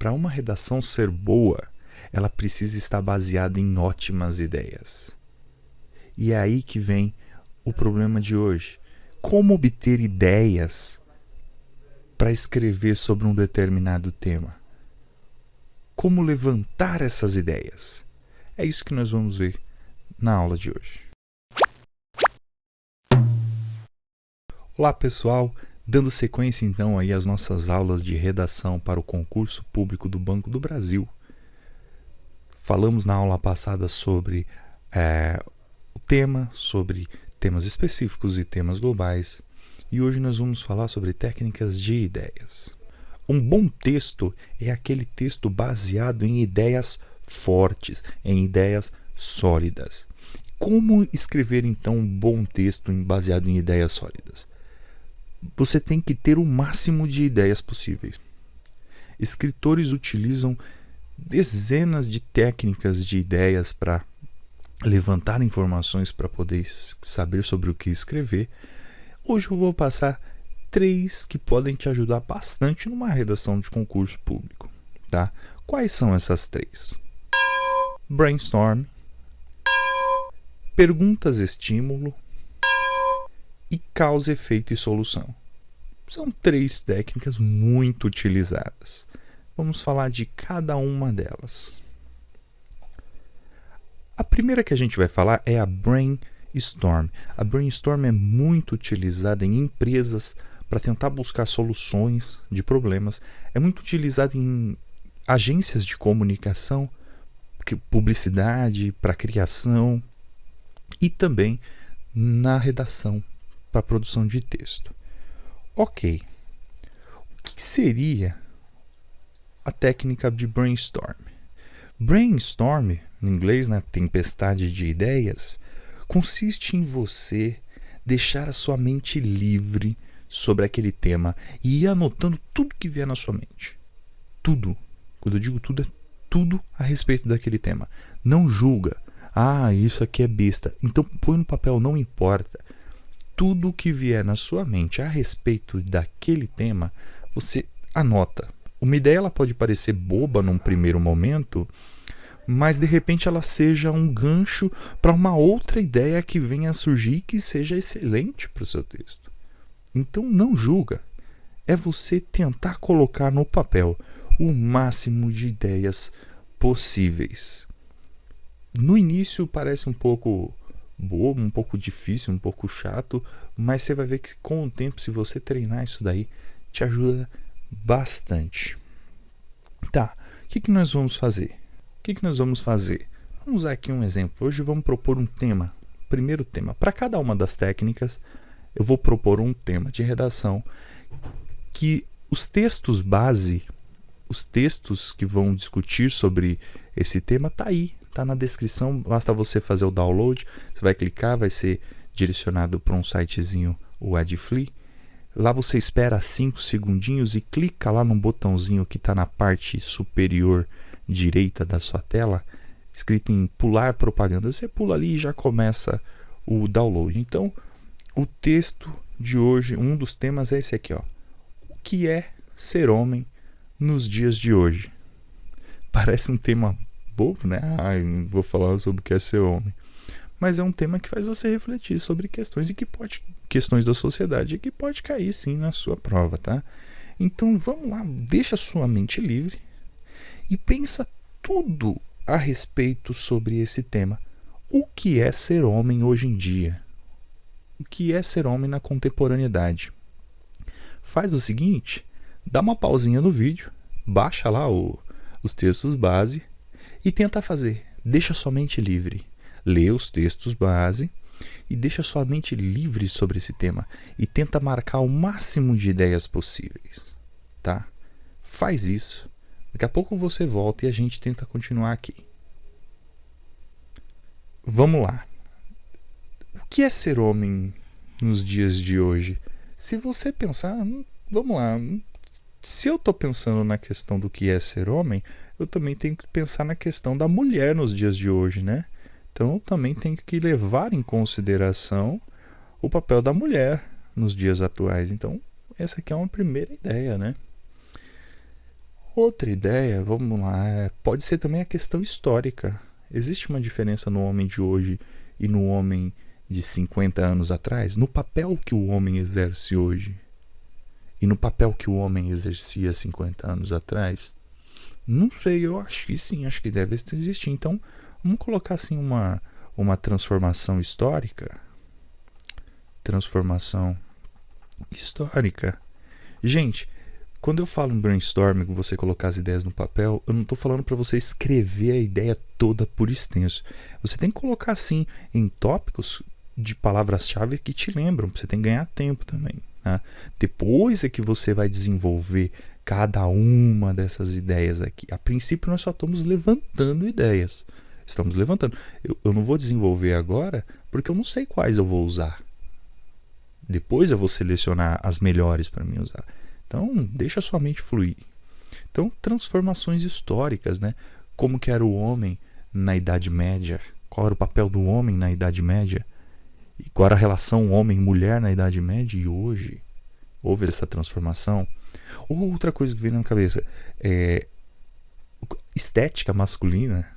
para uma redação ser boa, ela precisa estar baseada em ótimas ideias. E é aí que vem o problema de hoje. Como obter ideias para escrever sobre um determinado tema? Como levantar essas ideias? É isso que nós vamos ver na aula de hoje. Olá pessoal, dando sequência então aí às nossas aulas de redação para o concurso público do Banco do Brasil. Falamos na aula passada sobre o tema, sobre temas específicos e temas globais, e hoje nós vamos falar sobre técnicas de ideias. Um bom texto é aquele texto baseado em ideias fortes, em ideias sólidas. Como escrever então um bom texto baseado em ideias sólidas? Você tem que ter o máximo de ideias possíveis. Escritores utilizam dezenas de técnicas de ideias para levantar informações para poder saber sobre o que escrever. Hoje eu vou passar 3 que podem te ajudar bastante numa redação de concurso público, tá? Quais são essas 3? Brainstorm, perguntas estímulo e causa, efeito e solução. São 3 técnicas muito utilizadas. Vamos falar de cada uma delas. A primeira que a gente vai falar é a brainstorm. A brainstorm é muito utilizada em empresas para tentar buscar soluções de problemas. É muito utilizada em agências de comunicação, publicidade, para criação e também na redação para produção de texto. Ok, o que seria a técnica de brainstorm? Brainstorm, em inglês, né, tempestade de ideias, consiste em você deixar a sua mente livre sobre aquele tema e ir anotando tudo que vier na sua mente. Tudo. Quando eu digo tudo, é tudo a respeito daquele tema. Não julga. Ah, isso aqui é besta. Então põe no papel, não importa. Tudo que vier na sua mente a respeito daquele tema, você anota. Uma ideia ela pode parecer boba num primeiro momento, mas de repente ela seja um gancho para uma outra ideia que venha a surgir e que seja excelente para o seu texto. Então não julga. É você tentar colocar no papel o máximo de ideias possíveis. No início parece um pouco bobo, um pouco difícil, um pouco chato, mas você vai ver que com o tempo, se você treinar isso daí, te ajuda bastante. Tá, o que nós vamos fazer? Vamos usar aqui um exemplo. Hoje vamos propor um tema. Primeiro tema. Para cada uma das técnicas, eu vou propor um tema de redação que os textos base, os textos que vão discutir sobre esse tema, tá aí. Está na descrição, basta você fazer o download, você vai clicar, vai ser direcionado para um sitezinho, o Adfly. Lá você espera 5 segundinhos e clica lá no botãozinho que está na parte superior direita da sua tela, escrito em pular propaganda. Você pula ali e já começa o download. Então, o texto de hoje, um dos temas é esse aqui, ó. O que é ser homem nos dias de hoje? Parece um tema bobo, né? Eu vou falar sobre o que é ser homem. Mas é um tema que faz você refletir sobre questões da sociedade que pode cair sim na sua prova, tá? Então vamos lá, deixa a sua mente livre e pensa tudo a respeito sobre esse tema. O que é ser homem hoje em dia? O que é ser homem na contemporaneidade? Faz o seguinte, dá uma pausinha no vídeo, baixa lá os textos base e tenta fazer. Deixa sua mente livre. Lê os textos base e deixa sua mente livre sobre esse tema. E tenta marcar o máximo de ideias possíveis. Tá? Faz isso. Daqui a pouco você volta e a gente tenta continuar aqui. Vamos lá. O que é ser homem nos dias de hoje? Se você pensar, vamos lá. Se eu estou pensando na questão do que é ser homem, eu também tenho que pensar na questão da mulher nos dias de hoje, né? Então eu também tenho que levar em consideração o papel da mulher nos dias atuais. Então essa aqui é uma primeira ideia, né? Outra ideia, vamos lá, pode ser também a questão histórica. Existe uma diferença no homem de hoje e no homem de 50 anos atrás? No papel que o homem exerce hoje e no papel que o homem exercia 50 anos atrás? Não sei, eu acho que sim, acho que deve existir. Então, vamos colocar assim uma transformação histórica. Transformação histórica. Gente, quando eu falo em brainstorming, você colocar as ideias no papel, eu não estou falando para você escrever a ideia toda por extenso. Você tem que colocar assim em tópicos de palavras-chave que te lembram. Você tem que ganhar tempo também. Né? Depois é que você vai desenvolver cada uma dessas ideias aqui. A princípio nós só estamos levantando ideias. Estamos levantando. Eu não vou desenvolver agora porque eu não sei quais eu vou usar. Depois eu vou selecionar as melhores para mim usar. Então, deixa a sua mente fluir. Então, transformações históricas, né? Como que era o homem na Idade Média? Qual era o papel do homem na Idade Média? E qual era a relação homem-mulher na Idade Média e hoje? Houve essa transformação? Outra coisa que veio na minha cabeça é estética masculina.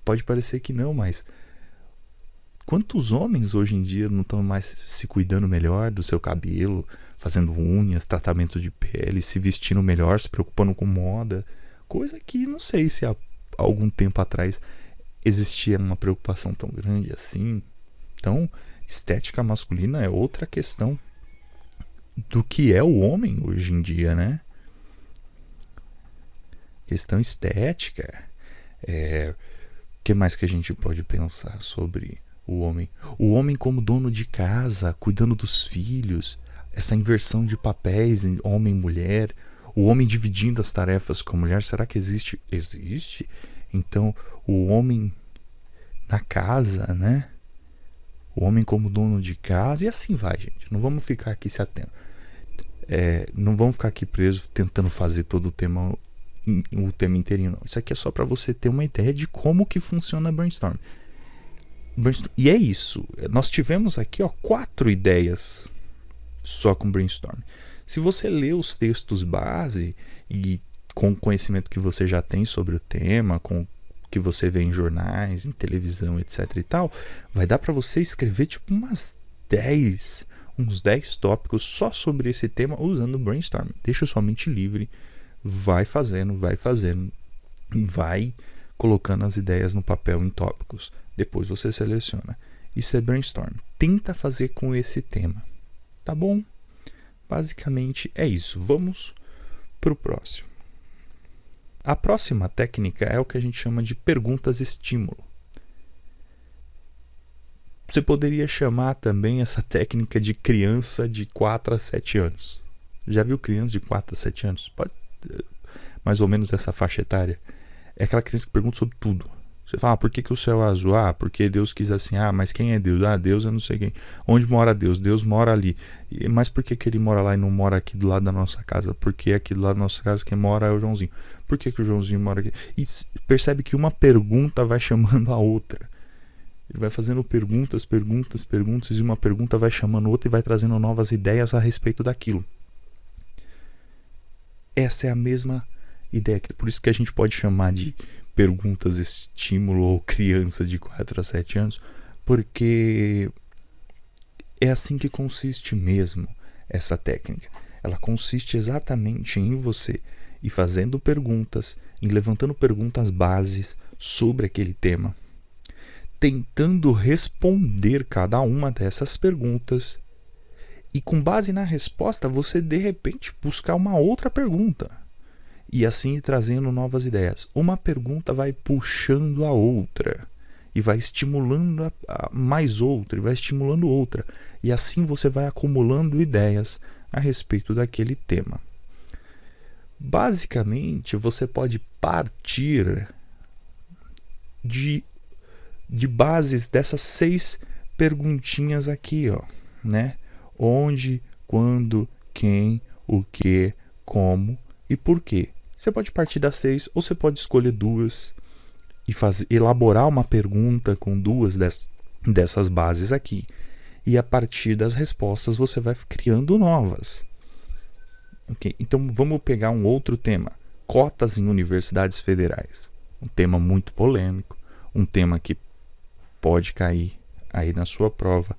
Pode parecer que não, mas quantos homens hoje em dia não estão mais se cuidando melhor do seu cabelo, fazendo unhas, tratamento de pele, se vestindo melhor, se preocupando com moda? Coisa que não sei se há algum tempo atrás existia uma preocupação tão grande assim. Então, estética masculina é outra questão do que é o homem hoje em dia, né? Questão estética. O que mais que a gente pode pensar sobre o homem? O homem como dono de casa, cuidando dos filhos, essa inversão de papéis, homem e mulher, o homem dividindo as tarefas com a mulher, será que existe? Existe. Então, o homem na casa, né? O homem como dono de casa, e assim vai, gente. Não vamos ficar aqui se atendo. Não vamos ficar aqui presos tentando fazer todo o tema inteirinho, não. Isso aqui é só para você ter uma ideia de como que funciona brainstorm. E é isso. Nós tivemos aqui 4 ideias só com brainstorm. Se você lê os textos base e com o conhecimento que você já tem sobre o tema, com o que você vê em jornais, em televisão, etc e tal, vai dar para você escrever tipo uns 10 tópicos só sobre esse tema usando o brainstorm. Deixa sua mente livre, vai fazendo, vai colocando as ideias no papel em tópicos. Depois você seleciona. Isso é brainstorm. Tenta fazer com esse tema. Tá bom? Basicamente é isso. Vamos para o próximo. A próxima técnica é o que a gente chama de perguntas estímulo. Você poderia chamar também essa técnica de criança de 4 a 7 anos. Já viu criança de 4 a 7 anos? Pode, mais ou menos essa faixa etária. É aquela criança que pergunta sobre tudo. Você fala, por que o céu é azul? Porque Deus quis assim. Mas quem é Deus? Deus eu não sei quem. Onde mora Deus? Deus mora ali. Mas por que ele mora lá e não mora aqui do lado da nossa casa? Porque aqui do lado da nossa casa quem mora é o Joãozinho. Por que o Joãozinho mora aqui? E percebe que uma pergunta vai chamando a outra. Ele vai fazendo perguntas, e uma pergunta vai chamando outra e vai trazendo novas ideias a respeito daquilo. Essa é a mesma ideia. Por isso que a gente pode chamar de perguntas estímulo ou criança de 4 a 7 anos, porque é assim que consiste mesmo essa técnica. Ela consiste exatamente em você ir fazendo perguntas, em levantando perguntas bases sobre aquele tema, tentando responder cada uma dessas perguntas e com base na resposta você de repente buscar uma outra pergunta. E assim trazendo novas ideias. Uma pergunta vai puxando a outra. E vai estimulando a mais outra. E vai estimulando outra. E assim você vai acumulando ideias a respeito daquele tema. Basicamente, você pode partir de bases dessas 6 perguntinhas aqui, né? Onde, quando, quem, o que, como e por quê. Você pode partir das 6 ou você pode escolher 2 e elaborar uma pergunta com 2 dessas bases aqui. E a partir das respostas você vai criando novas. Okay? Então vamos pegar um outro tema. Cotas em universidades federais. Um tema muito polêmico, um tema que pode cair aí na sua prova.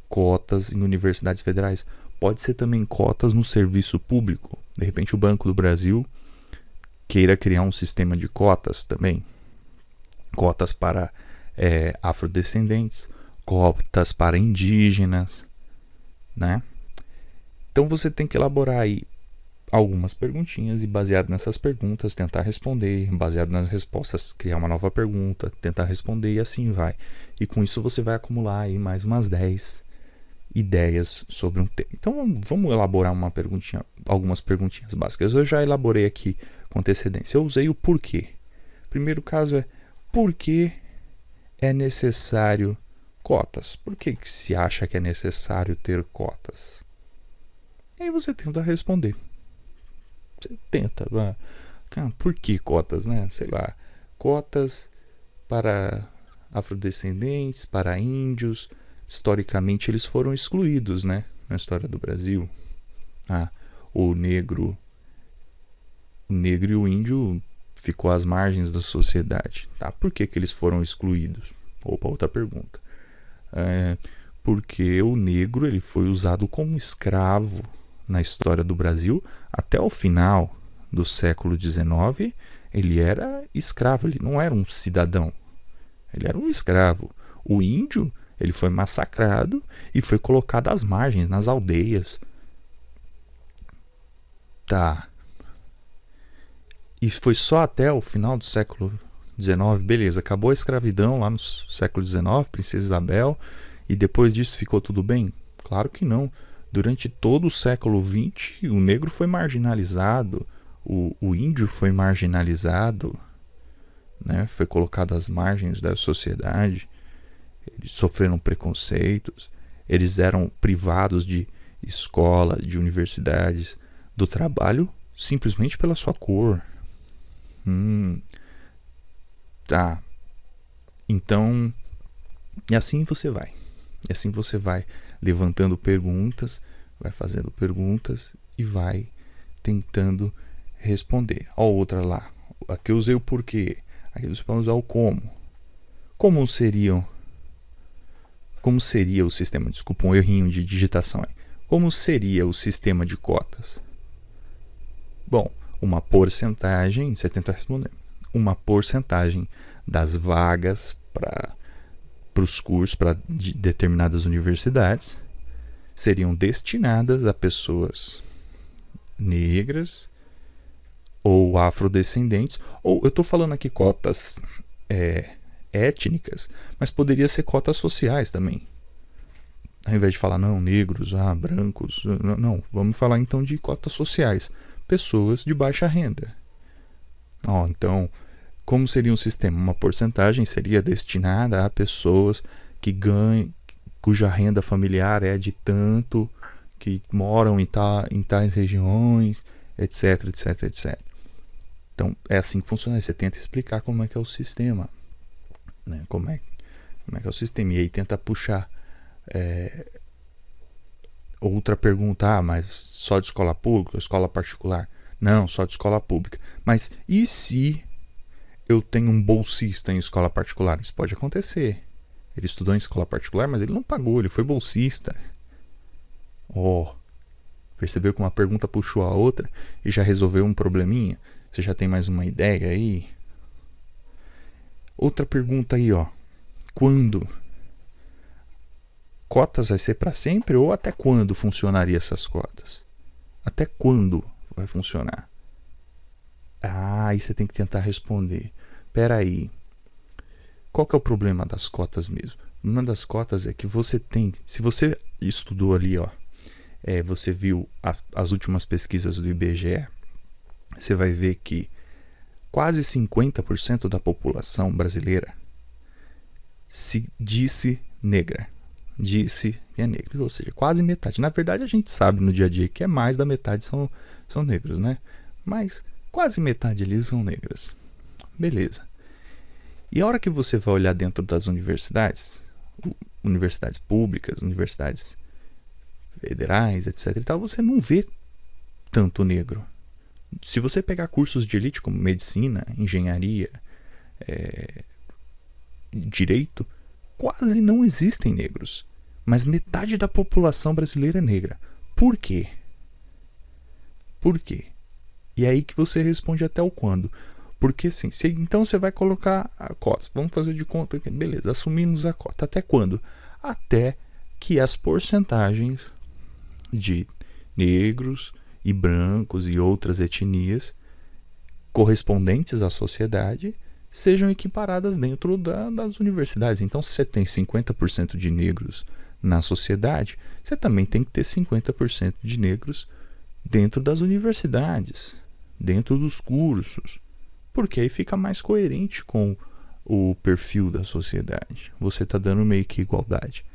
Cotas em universidades federais. Pode ser também cotas no serviço público. De repente o Banco do Brasil queira criar um sistema de cotas também. Cotas para afrodescendentes, cotas para indígenas, né? Então você tem que elaborar aí algumas perguntinhas e, baseado nessas perguntas, tentar responder, baseado nas respostas, criar uma nova pergunta, tentar responder, e assim vai. E com isso você vai acumular aí mais umas 10 ideias sobre um tema. Então vamos elaborar algumas perguntinhas básicas. Eu já elaborei aqui com antecedência. Eu usei o porquê. Primeiro caso é: por que é necessário cotas? Por que se acha que é necessário ter cotas? E aí você tenta responder. Você tenta. Por que cotas, né? Sei lá. Cotas para afrodescendentes, para índios. Historicamente eles foram excluídos, né? Na história do Brasil. O negro e o índio ficou às margens da sociedade. Tá? Por que eles foram excluídos? Opa, outra pergunta. Porque o negro ele foi usado como escravo na história do Brasil até o final do século XIX. Ele era escravo, ele não era um cidadão. Ele era um escravo. O índio, ele foi massacrado e foi colocado às margens, nas aldeias. Tá. E foi só até o final do século XIX, beleza, acabou a escravidão lá no século XIX, Princesa Isabel, e depois disso ficou tudo bem? Claro que não. Durante todo o século XX, o negro foi marginalizado, o índio foi marginalizado, né? Foi colocado às margens da sociedade, eles sofreram preconceitos, eles eram privados de escola, de universidades, do trabalho, simplesmente pela sua cor. Tá. Então, e assim você vai. E assim você vai levantando perguntas, vai fazendo perguntas e vai tentando responder. Ó, outra lá. Aqui eu usei o porquê. Aqui você pode usar o como. Como seria o sistema? Desculpa, um errinho de digitação aí. Como seria o sistema de cotas? Bom, uma porcentagem, você tenta responder, uma porcentagem das vagas para os cursos, para determinadas universidades, seriam destinadas a pessoas negras ou afrodescendentes, ou eu estou falando aqui cotas étnicas, mas poderia ser cotas sociais também. Ao invés de falar, não, negros, brancos, não, vamos falar então de cotas sociais, pessoas de baixa renda. Então, como seria um sistema? Uma porcentagem seria destinada a pessoas que ganham, cuja renda familiar é de tanto, que moram em tais regiões, etc, etc, etc. Então, é assim que funciona. Você tenta explicar como é que é o sistema, né? Como é que é o sistema. E aí tenta puxar outra pergunta. Mas só de escola pública, escola particular? Não, só de escola pública. Mas e se eu tenho um bolsista em escola particular? Isso pode acontecer. Ele estudou em escola particular, mas ele não pagou, ele foi bolsista. Percebeu que uma pergunta puxou a outra e já resolveu um probleminha? Você já tem mais uma ideia aí? Outra pergunta aí, quando? Cotas vai ser para sempre ou até quando funcionaria essas cotas? Até quando vai funcionar? Aí você tem que tentar responder. Peraí, qual que é o problema das cotas mesmo? Uma das cotas é que você tem, se você estudou ali, você viu as últimas pesquisas do IBGE, você vai ver que quase 50% da população brasileira se disse negra. Disse que é negra, ou seja, quase metade. Na verdade, a gente sabe no dia a dia que é mais da metade são negros, né? Mas quase metade deles são negras. Beleza. E a hora que você vai olhar dentro das universidades públicas, universidades federais, etc e tal, você não vê tanto negro. Se você pegar cursos de elite como medicina, engenharia, direito, quase não existem negros. Mas metade da população brasileira é negra. Por quê? Por quê? E é aí que você responde até o quando. Porque sim, então você vai colocar a cota. Vamos fazer de conta que, beleza, assumimos a cota. Até quando? Até que as porcentagens de negros e brancos e outras etnias correspondentes à sociedade sejam equiparadas dentro das universidades. Então, se você tem 50% de negros na sociedade, você também tem que ter 50% de negros dentro das universidades, dentro dos cursos, porque aí fica mais coerente com o perfil da sociedade. Você está dando meio que igualdade.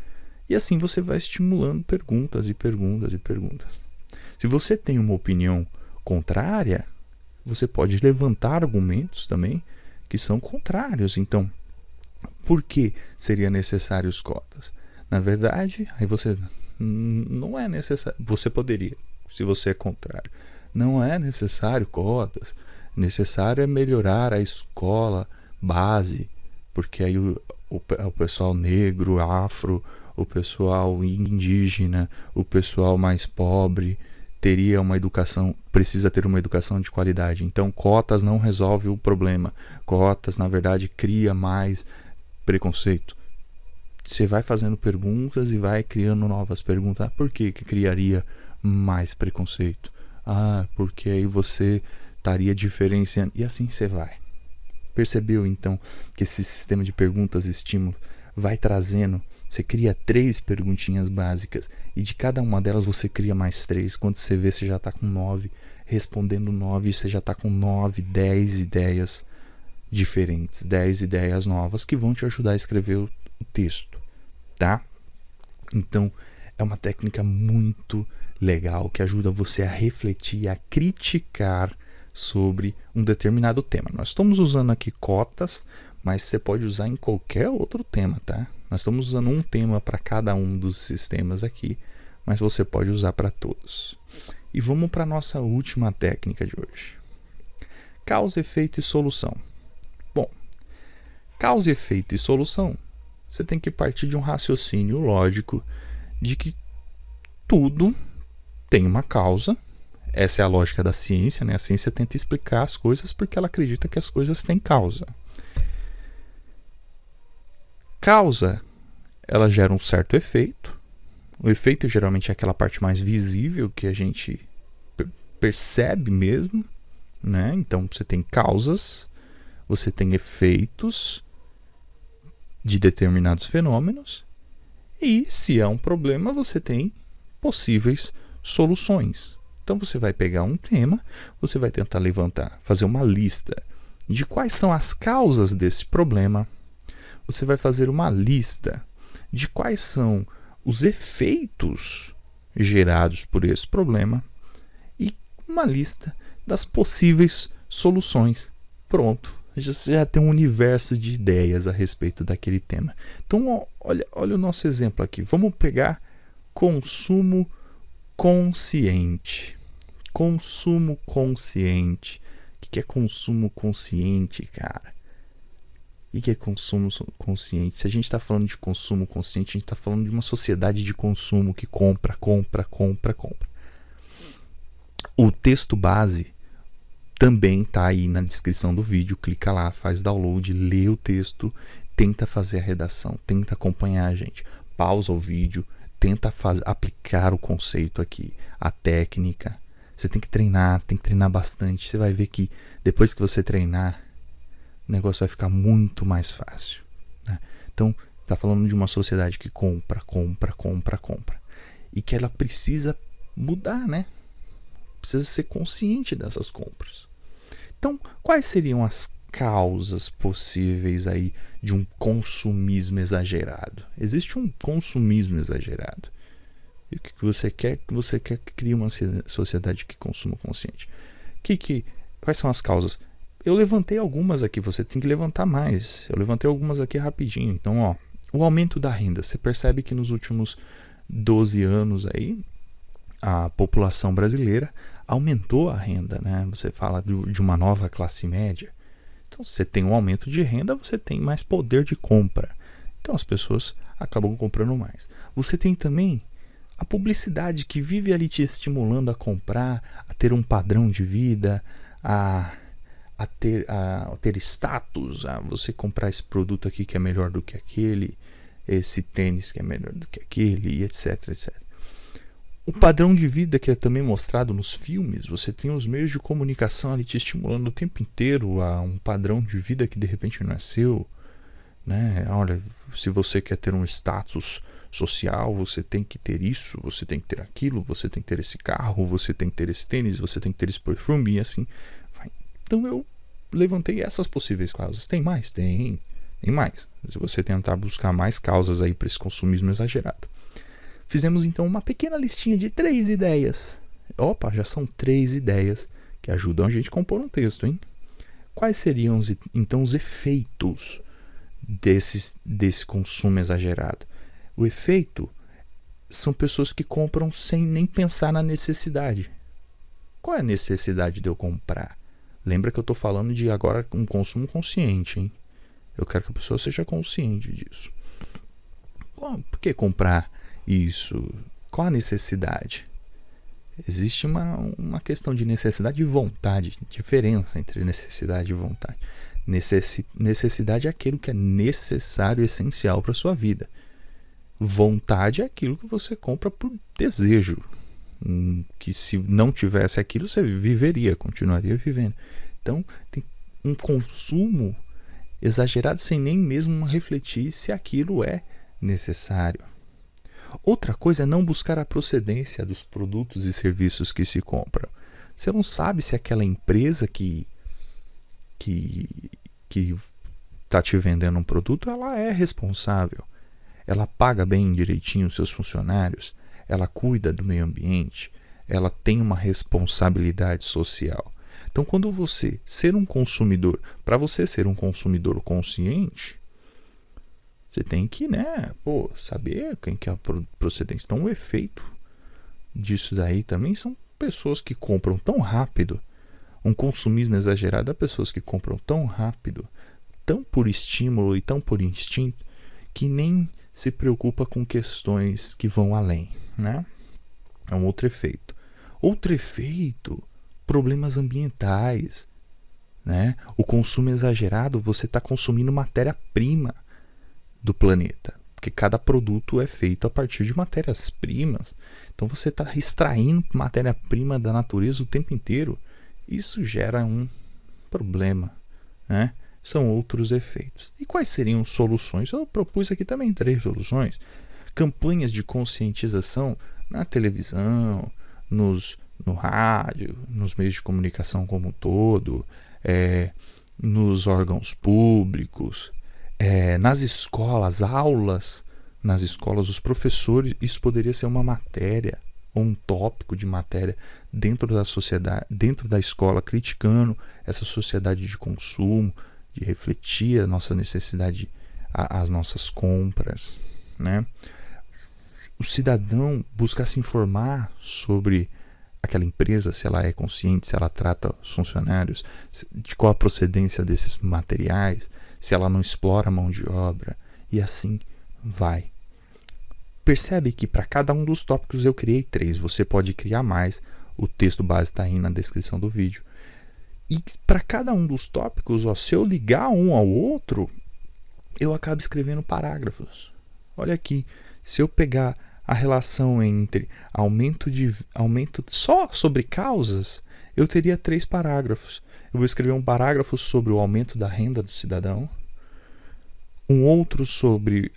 E assim você vai estimulando perguntas e perguntas e perguntas. Se você tem uma opinião contrária, você pode levantar argumentos também que são contrários. Então, por que seria necessário as cotas? Na verdade, aí você não é necessário. Você poderia, se você é contrário. Não é necessário cotas. Necessário é melhorar a escola base, porque aí o pessoal negro, afro, o pessoal indígena, o pessoal mais pobre teria uma educação, precisa ter uma educação de qualidade. Então, cotas não resolve o problema. Cotas, na verdade, cria mais preconceito. Você vai fazendo perguntas e vai criando novas perguntas. Ah, por que criaria mais preconceito? Ah, porque aí você estaria diferenciando. E assim você vai. Percebeu, então, que esse sistema de perguntas e estímulo vai trazendo. Você cria 3 perguntinhas básicas e de cada uma delas você cria mais 3. Quando você vê, você já está com 9. Respondendo 9, você já está com 9, 10 ideias diferentes. 10 ideias novas que vão te ajudar a escrever o texto, tá? Então, é uma técnica muito legal que ajuda você a refletir, a criticar sobre um determinado tema. Nós estamos usando aqui cotas, mas você pode usar em qualquer outro tema, tá? Nós estamos usando um tema para cada um dos sistemas aqui, mas você pode usar para todos. E vamos para a nossa última técnica de hoje. Causa, efeito e solução. Bom, causa, efeito e solução, você tem que partir de um raciocínio lógico de que tudo tem uma causa. Essa é a lógica da ciência, né? A ciência tenta explicar as coisas porque ela acredita que as coisas têm causa. Causa, ela gera um certo efeito. O efeito geralmente é aquela parte mais visível que a gente percebe mesmo, né? Então você tem causas, você tem efeitos de determinados fenômenos e, se há um problema, você tem possíveis soluções. Então você vai pegar um tema, você vai tentar levantar, fazer uma lista de quais são as causas desse problema. Você vai fazer uma lista de quais são os efeitos gerados por esse problema e uma lista das possíveis soluções. Pronto, já tem um universo de ideias a respeito daquele tema. Então, olha o nosso exemplo aqui. Vamos pegar consumo consciente. Consumo consciente. O que é consumo consciente, cara? O que é consumo consciente? Se a gente está falando de consumo consciente, a gente está falando de uma sociedade de consumo que compra. O texto base também está aí na descrição do vídeo. Clica lá, faz download, lê o texto, tenta fazer a redação, tenta acompanhar a gente. Pausa o vídeo, tenta aplicar o conceito aqui, a técnica. Você tem que treinar bastante. Você vai ver que depois que você treinar, o negócio vai ficar muito mais fácil, né? Então, está falando de uma sociedade que compra. E que ela precisa mudar, né? Precisa ser consciente dessas compras. Então, quais seriam as causas possíveis aí de um consumismo exagerado? Existe um consumismo exagerado. E o que você quer? Você quer que crie uma sociedade que consuma consciente. Quais são as causas? Eu levantei algumas aqui, você tem que levantar mais. Eu levantei algumas aqui rapidinho. Então, o aumento da renda. Você percebe que nos últimos 12 anos aí, a população brasileira aumentou a renda, né? Você fala de uma nova classe média. Então, se você tem um aumento de renda, você tem mais poder de compra. Então, as pessoas acabam comprando mais. Você tem também a publicidade que vive ali te estimulando a comprar, a ter um padrão de vida, a ter status, a você comprar esse produto aqui que é melhor do que aquele, esse tênis que é melhor do que aquele, e etc, etc. O padrão de vida que é também mostrado nos filmes, você tem os meios de comunicação ali te estimulando o tempo inteiro a um padrão de vida que de repente não é seu, né? Olha, se você quer ter um status social, você tem que ter isso, você tem que ter aquilo, você tem que ter esse carro, você tem que ter esse tênis, você tem que ter esse perfume, e assim vai. Então eu levantei essas possíveis causas. Tem mais? Tem mais. Se você tentar buscar mais causas aí para esse consumismo exagerado. Fizemos então uma pequena listinha de 3 ideias. Opa, já são 3 ideias que ajudam a gente a compor um texto, hein? Quais seriam então os efeitos desse consumo exagerado? O efeito são pessoas que compram sem nem pensar na necessidade. Qual é a necessidade de eu comprar? Lembra que eu estou falando de agora um consumo consciente, hein? Eu quero que a pessoa seja consciente disso. Bom, por que comprar isso? Qual a necessidade? Existe uma questão de necessidade e vontade, diferença entre necessidade e vontade. Necessidade é aquilo que é necessário e essencial para a sua vida. Vontade é aquilo que você compra por desejo, que se não tivesse aquilo você viveria, continuaria vivendo. Então tem um consumo exagerado sem nem mesmo refletir se aquilo é necessário. Outra coisa é não buscar a procedência dos produtos e serviços que se compram. Você não sabe se aquela empresa que está te vendendo um produto, ela é responsável. Ela paga bem direitinho os seus funcionários, ela cuida do meio ambiente, ela tem uma responsabilidade social. Então, quando você ser um consumidor, para você ser um consumidor consciente, você tem que, saber quem que é a procedência. Então, o efeito disso daí também são pessoas que compram tão rápido, um consumismo exagerado, pessoas que compram tão rápido, tão por estímulo e tão por instinto, que nem se preocupa com questões que vão além, né? É um outro efeito. Outro efeito, problemas ambientais, né? O consumo exagerado, você está consumindo matéria-prima do planeta, porque cada produto é feito a partir de matérias-primas. Então você está extraindo matéria-prima da natureza o tempo inteiro. Isso gera um problema, né? São outros efeitos. E quais seriam soluções? Eu propus aqui também 3 soluções. Campanhas de conscientização na televisão, no rádio, nos meios de comunicação como um todo, nos órgãos públicos, nas escolas, aulas nas escolas, os professores. Isso poderia ser uma matéria ou um tópico de matéria dentro da sociedade, dentro da escola, criticando essa sociedade de consumo, de refletir a nossa necessidade, as nossas compras, né? O cidadão buscar se informar sobre aquela empresa, se ela é consciente, se ela trata os funcionários, de qual a procedência desses materiais, se ela não explora a mão de obra, e assim vai. Percebe que para cada um dos tópicos eu criei 3, você pode criar mais, o texto base está aí na descrição do vídeo. E para cada um dos tópicos, se eu ligar um ao outro, eu acabo escrevendo parágrafos. Olha aqui, se eu pegar a relação entre aumento só sobre causas, eu teria 3 parágrafos. Eu vou escrever um parágrafo sobre o aumento da renda do cidadão, um outro sobre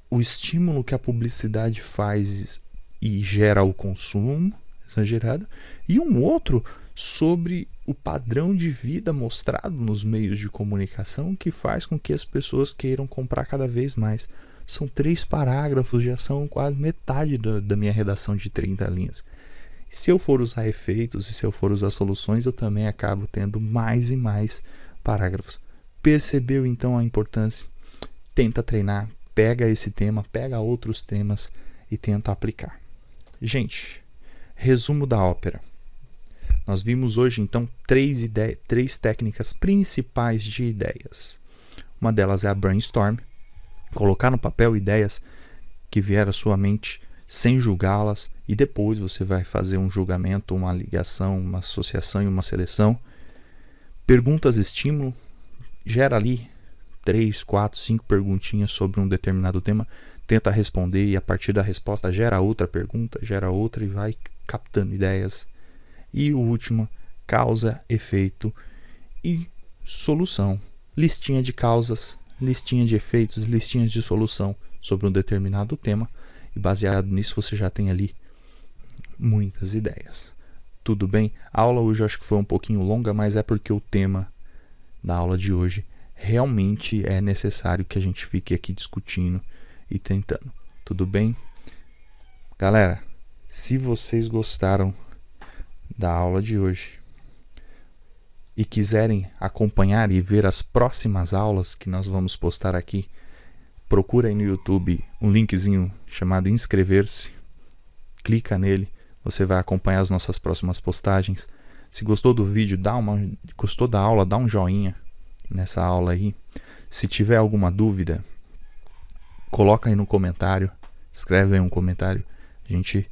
o estímulo que a publicidade faz e gera o consumo exagerado, e um outro sobre o padrão de vida mostrado nos meios de comunicação que faz com que as pessoas queiram comprar cada vez mais. São 3 parágrafos, já são quase metade da minha redação de 30 linhas. Se eu for usar efeitos e se eu for usar soluções, eu também acabo tendo mais e mais parágrafos. Percebeu então a importância? Tenta treinar, pega esse tema, pega outros temas e tenta aplicar. Gente, resumo da ópera. Nós vimos hoje, então, três técnicas principais de ideias. Uma delas é a brainstorm, colocar no papel ideias que vieram à sua mente sem julgá-las, e depois você vai fazer um julgamento, uma ligação, uma associação e uma seleção. Perguntas estímulo, gera ali 3, 4, 5 perguntinhas sobre um determinado tema, tenta responder e a partir da resposta gera outra pergunta, gera outra e vai captando ideias. E o último, causa, efeito e solução. Listinha de causas, listinha de efeitos, listinhas de solução sobre um determinado tema. E baseado nisso você já tem ali muitas ideias. Tudo bem? A aula hoje eu acho que foi um pouquinho longa, mas é porque o tema da aula de hoje realmente é necessário que a gente fique aqui discutindo e tentando. Tudo bem? Galera, se vocês gostaram da aula de hoje e quiserem acompanhar e ver as próximas aulas que nós vamos postar aqui, procura aí no YouTube um linkzinho chamado inscrever-se, clica nele, você vai acompanhar as nossas próximas postagens. Se gostou do vídeo, gostou da aula, dá um joinha nessa aula aí. Se tiver alguma dúvida, coloca aí no comentário, escreve aí um comentário, a gente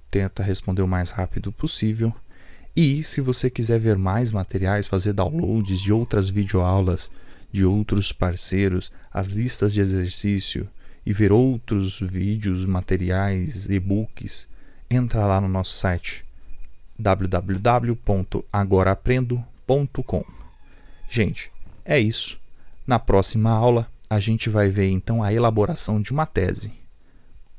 tenta responder o mais rápido possível. E se você quiser ver mais materiais, fazer downloads de outras videoaulas, de outros parceiros, as listas de exercício e ver outros vídeos, materiais, e-books, entra lá no nosso site www.agoraprendo.com. Gente, é isso. Na próxima aula a gente vai ver então a elaboração de uma tese,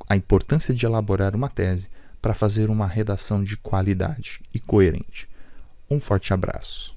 a importância de elaborar uma tese para fazer uma redação de qualidade e coerente. Um forte abraço.